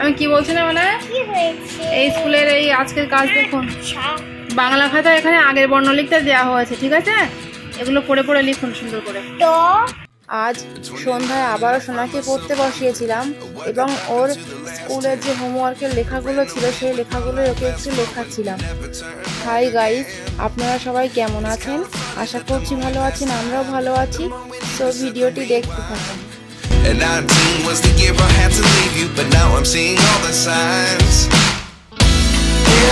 আমি কি বলছি না মানে এই স্কুলের এই আজকের কাজ দেখুন, বাংলা খাতা এখানে আগের বর্ণ লিখতে দেওয়া হয়েছে, ঠিক আছে? এগুলো পড়ে পড়ে লিখুন সুন্দর করে। আজ সন্ধ্যায় আবারও সোনাকে পড়তে বসিয়েছিলাম এবং ওর স্কুলের যে হোমওয়ার্কের লেখাগুলো ছিল সেই লেখাগুলো ওকে একটু লেখাচ্ছিলাম। হাই গাইস, আপনারা সবাই কেমন আছেন? আশা করছি ভালো আছেন, আমরাও ভালো আছি। তো ভিডিওটি দেখতে থাকুন। And 19 was the year I had to leave you, but now I'm seeing all the signs.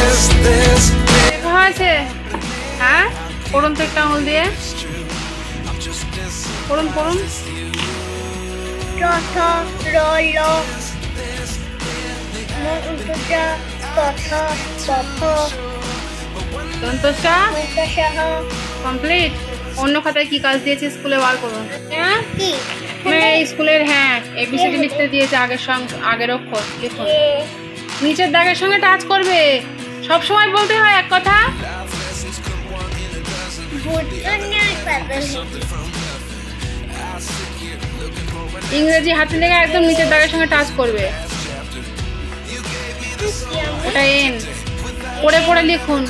Is this লেখা আছে? হ্যাঁ, পড়ুন তো একটা আঙুল দিয়ে, পড়ুন পড়ুন। কমপ্লিট। অন্য খাতায় কি কাজ দিয়েছে স্কুলে বার করুন। স্কুলের হ্যাঁ এবিসিডি লিখতে দিয়েছে, আগের অক্ষর লিখুন। নিচের দাগের সঙ্গে টাচ করবে, সব সময় বলতে হয় এক কথা। ইংরেজি হাতে লেখা একদম নিচের দাগের সঙ্গে টাচ করবে, ওটা এন। পড়ে পড়ে লিখুন।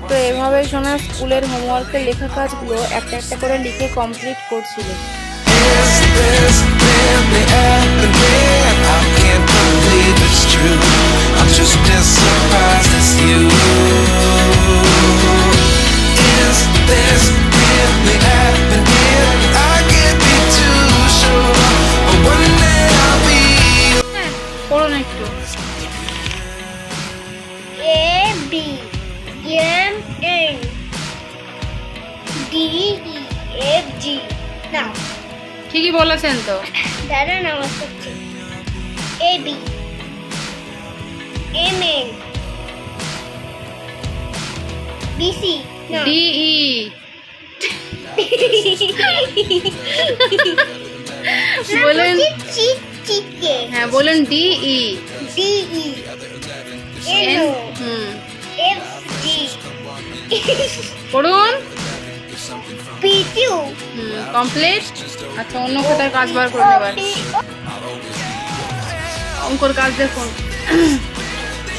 তো এভাবে সোনা স্কুলের হোমওয়ার্কের লেখা কাজগুলো একটা একটা করে লিখে কমপ্লিট করছিল। পড়ুন একটু। ABCDEFG না ঠিকই বলেছেন তো। দাদা নামাজ পড়ছে। AB MN BC না DE বলেন। হ্যাঁ বলেন DE FG পড়ুন। PQ complete. আচ্ছা অন্য খাতায় কাজ বার করুন এবার। অঙ্কর কাজ দেখুন।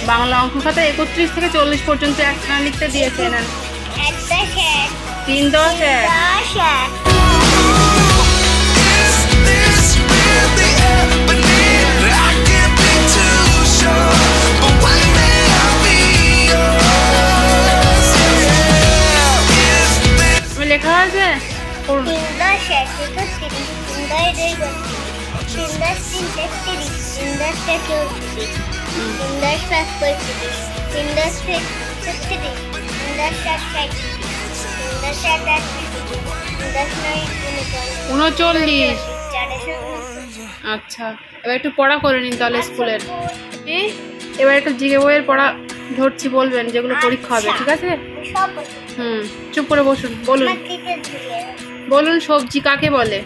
বাংলা অঙ্ক খাতায় 31 থেকে 40 পর্যন্ত একখানা লিখতে দিয়েছে। না 3 10 1 লেখা আছে। পড়ুন। 3 10 1 30 3 10 2 3 10 3 33 3 10 4 34 3 10 5 35 3 10 6 36 3 10 7 60 3 10 7 8 3 10 9 39। আচ্ছা এবার একটু পড়া করে নিন তাহলে স্কুলের। এবার একটু জিকে বইয়ের পড়া ধরছি, বলবেন যেগুলো পরীক্ষা হবে, ঠিক আছে? চুপ করে বসুন। বলুন বলুন সবজি কাকে বলে?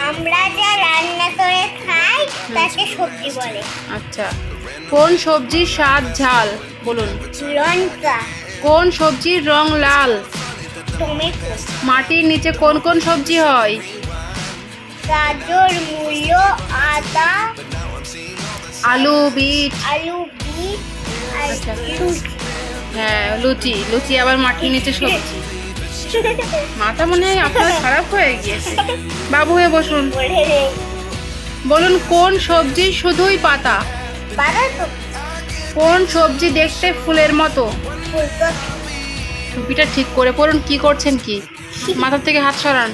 আমরা যা রান্না করে খাই তাকে সবজি বলে। আচ্ছা কোন সবজির স্বাদ ঝাল? বলুন। লঙ্কা। কোন সবজির রং লাল? টমেটো। মাটির নিচে কোন কোন সবজি হয়? গাজর, মূলো, আদা, আলু, বিট। আর লুচি। হ্যাঁ লুচি। লুচি আবার মাটির নিচে সবজি। মাথা মনে হয় আপনার খারাপ হয়ে গিয়েছে। বাবু হয়ে বসুন। বলুন কোন সবজি শুধুই পাতা? কোন সবজি দেখতে ফুলের মতো? টুপিটা ঠিক করে পড়ুন। কি করছেন কি? মাথা থেকে হাত সরান।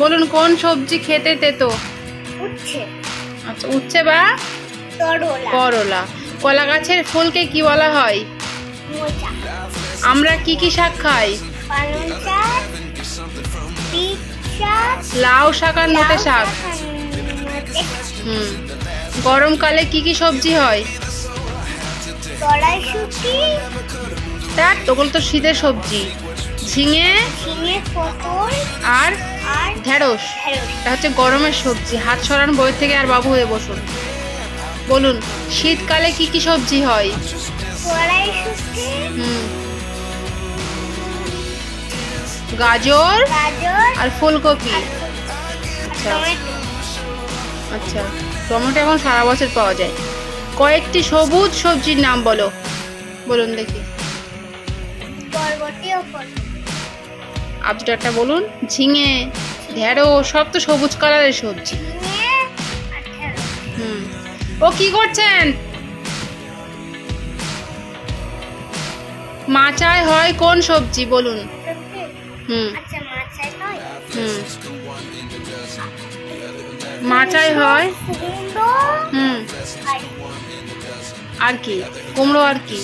বলুন কোন সবজি খেতে তেতো? আচ্ছা উচ্ছে বা করলা। কলা গাছের ফুলকে কি বলা হয়? আমরা কি কি শাক খাই? লাউ শাক আর নোটে শাক। গরমকালে কি কি সবজি হয়? দেখ ওগুলো তো শীতের সবজি। ঝিঙে আর ঢেঁড়স, এটা হচ্ছে গরমের সবজি। হাত সরান বই থেকে আর বাবু হয়ে বসুন। বলুন শীতকালে কি কি সবজি হয়? গাজর আর ফুলকপি। আচ্ছা আচ্ছা, টমেটো এখন সারা বছর পাওয়া যায়। কয়েকটি সবুজ সবজির নাম বলো, বলুন দেখি। বরবটি ও পটল। আর দুটো একটা বলুন। ঝিঙে, ঢেঁড়স সব তো সবুজ কালারের সবজি। ঝিঙে আর ঢেঁড়স। ও কি করছেন? মাচায় হয় কোন সবজি বলুন। আচ্ছা, মাছাই হয়। মাচায় হয় কুমড়ো আর কি? কুমড়ো আর কি?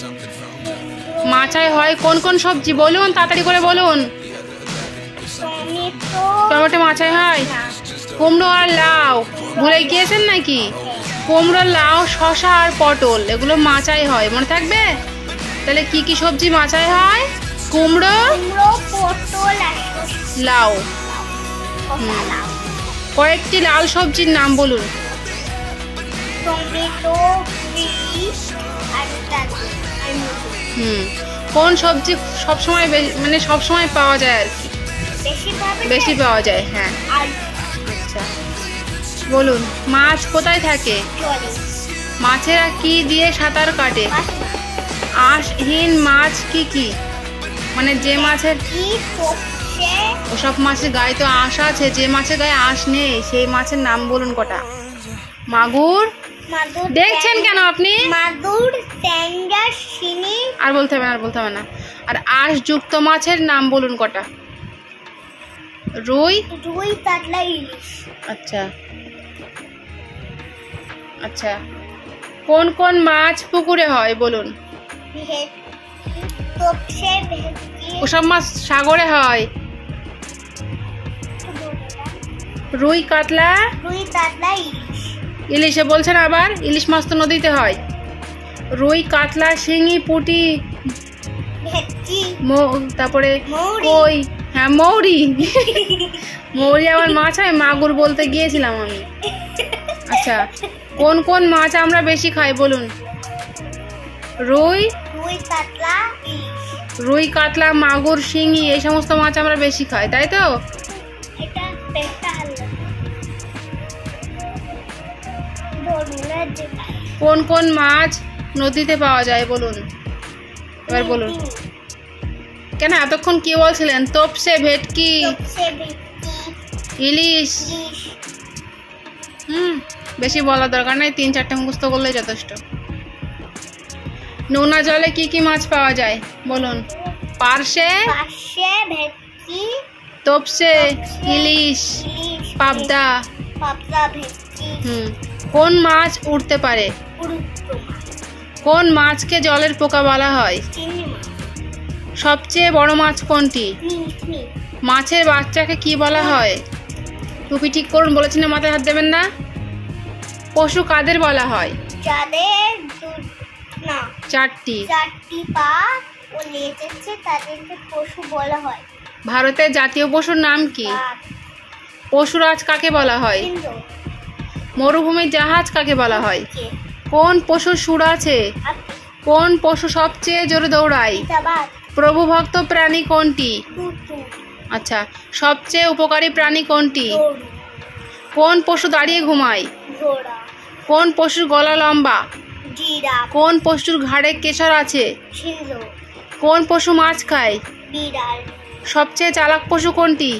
মাচায় হয় কোন কোন সবজি বলুন, তাড়াতাড়ি করে বলুন। টমেটো। টমেটো মাচায় হয়? কুমড়ো আর লাউ ভুলে গিয়েছেন নাকি? কুমড়ো, লাউ, শসা আর পটল এগুলো মাচায় হয়, মনে থাকবে? তাহলে কি কি সবজি মাচায় হয়? কুমড়ো, পটল আর লাউ। লাউ। কয়েকটি লাল সবজির নাম বলুন। টমেটো, বিট আর গাজর আর মূলো। কোন সবজি সবসময় মানে সবসময় পাওয়া যায় আর কি? বেশি পাওয়া যায়, হ্যাঁ। আচ্ছা বলুন। মাছ কোথায় থাকে? মাছেরা কি দিয়ে সাঁতার কাটে? আঁশহীন মাছ কি কি? মানে যে মাছের ওসব মাছের গায়ে তো আঁশ আছে, যে মাছের গায়ে আঁশ নেই সেই মাছের নাম বলুন কটা। মাগুর। দেখছেন কেন আপনি? মাগুর, ট্যাংরা, শিঙি। আর বলতে হবে না, আর বলতে হবে না। আর আঁশ যুক্ত মাছের নাম বলুন কটা। রুই, রুই, কাতলা, ইলিশ। আচ্ছা আচ্ছা। কোন কোন মাছ পুকুরে হয় বলুন। ওসব মাছ সাগরে হয়। রুই, কাতলা, ইলিশ। ইলিশে বলছেন আবার? ইলিশ মাছ তো নদীতে হয়। রুই, কাতলা, শিঙি, পুঁটি, তারপরে কই, হ্যাঁ মৌরি। মৌরি আবার মাছ হয়? মাগুর বলতে গিয়েছিলাম আমি। আচ্ছা, কোন কোন মাছ আমরা বেশি খাই বলুন। রুই, রুই, কাতলা, মাগুর, শিঙি এই সমস্ত মাছ আমরা বেশি খাই, তাই তো? কোন কোন মাছ নদীতে পাওয়া যায় বলুন। এবার বলুন। কেন এতক্ষণ কি বলছিলেন? তোপসে, ভেটকি, ইলিশ। বেশি বলার দরকার নাই, 3-4টে মুখস্থ করলেই যথেষ্ট। নোনা জলে কি কি মাছ পাওয়া যায় বলুন। পার্শে, ভেটকি, তোপসে, ইলিশ, পাবদা। ভেটকি। কোন মাছ উড়তে পারে? কোন মাছকে জলের পোকা বলা হয়? সবচেয়ে বড় মাছ কোনটি? মাছের বাচ্চাকে কি বলা হয়? টুপি ঠিক করুন, বলেছেন না মাথায় হাত দেবেন না। পশু কাদের বলা হয়? চারটি পা ও লেজ আছে, তাদেরকে পশু বলা হয়। ভারতের জাতীয় পশুর নাম কি? পশুরাজ কাকে বলা হয়? মরুভূমির জাহাজ কাকে বলা হয়? কোন পশুর সুর আছে? কোন পশু সবচেয়ে জোরে দৌড়ায়? প্রভুভক্ত প্রাণী কোনটি? আচ্ছা, সবচেয়ে উপকারী প্রাণী কোনটি? কোন পশু দাঁড়িয়ে ঘুমায়? কোন পশুর গলা লম্বা? কোন পশুর ঘাড়ে কেশর আছে? কোন পশু মাছ খায়? সবচেয়ে চালাক পশু কোনটি?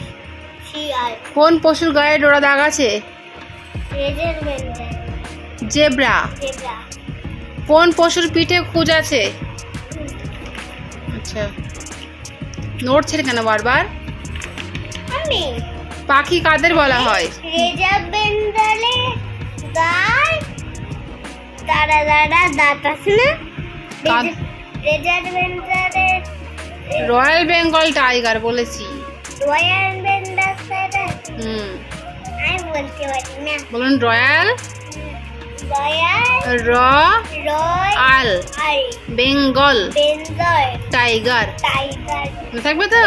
কোন পশুর গায়ে ডোরা দাগ আছে? জেব্রা। কোন পশুর পিঠে খুঁজ আছে? আচ্ছা, নড়ছেন কেন বারবার? পাখি কাদের বলা হয়? রয়্যাল বেঙ্গল টাইগার বলেছি। বলুন রয়্যাল রয়্যাল বেঙ্গল টাইগার থাকবে তো?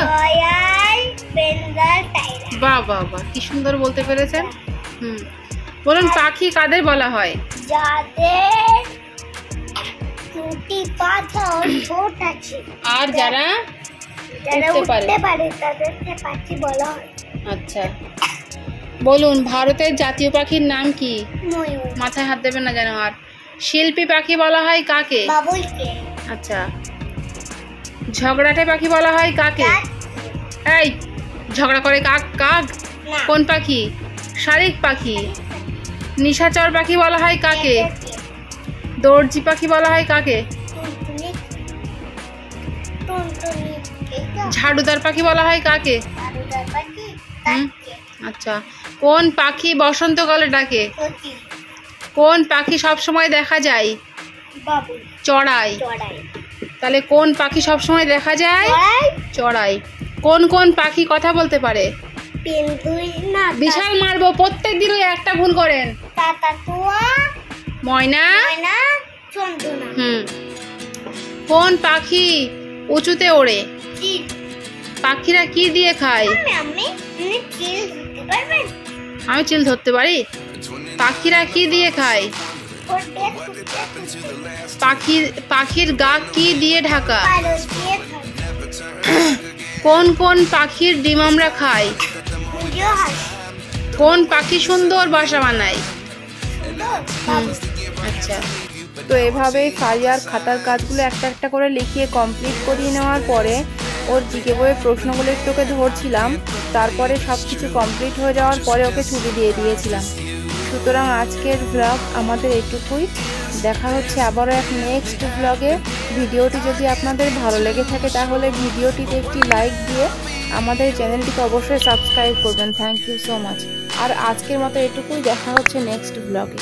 বাহ বাহ বাহ, কি সুন্দর বলতে পেরেছেন। বলুন পাখি কাদের বলা হয়? যাদের দুটি পা ছোট আছে আর যারা উঠতে পারে তাদেরকে পাখি বলা হয়। আচ্ছা, বলুন ভারতের জাতীয় পাখির নাম কি? ময়ূর। মাথায় হাত দেবেন না যেন। আর শিল্পী পাখি বলা হয় কাকে? বাবুলকে। আচ্ছা, ঝগড়াটে পাখি বলা হয় কাকে? এই ঝগড়া করে কাক কাক না। কোন পাখি? শালিক পাখি। নিশাচর পাখি বলা হয় কাকে? দর্জি পাখি বলা হয় কাকে? টুনটুনি। টুনটুনি। ঝাড়ুদার পাখি বলা হয় কাকে? ঝাড়ুদার পাখি। হুম। কাককে। আচ্ছা, কোন পাখি বসন্তকালে ডাকে? সখী। কোন পাখি সব সময় দেখা যায়? বাবুল। চড়াই। চড়াই। তাহলে কোন পাখি সব সময় দেখা যায়? চড়াই। চড়াই। কোন কোন পাখি কথা বলতে পারে? পেন্তুই না। বিশাল মারবো, প্রত্যেক দিন ওই একটা ভুল করেন। কাকাতুয়া। ময়না। ময়না। চন্দনা। হুম। কোন পাখি উঁচুতে ওড়ে? চিল। পাখিরা কি দিয়ে খায়? আমি চিল ধরতে পারবেন? আমি চিল ধরতে পারি। পাখিরা কি দিয়ে খায়? ওর পেট পাখির গা কি দিয়ে ঢাকা? পালক দিয়ে খাবে। কোন কোন পাখির ডিম আমরা খাই? মুরগিও হাসে। কোন পাখি সুন্দর বাসা বানায়? বাবু। আচ্ছা, তো এভাবেই ফারিয়ার খাতার কাজগুলো একটা একটা করে লিখিয়ে কমপ্লিট করিয়ে নেওয়ার পরে ওর জিকে বইয়ের প্রশ্নগুলো একটু ওকে ধরছিলাম, তারপরে সব কিছু কমপ্লিট হয়ে যাওয়ার পরে ওকে ছুটি দিয়ে দিয়েছিলাম। সুতরাং আজকের ব্লগ আমাদের এটুকুই। দেখা হচ্ছে আবারও এক নেক্সট ব্লগে। ভিডিওটি যদি আপনাদের ভালো লেগে থাকে তাহলে ভিডিওটিতে একটি লাইক দিয়ে আমাদের চ্যানেলটিকে অবশ্যই সাবস্ক্রাইব করবেন। Thank you so much. আর আজকের মতো এটুকুই, দেখা হচ্ছে নেক্সট ব্লগে।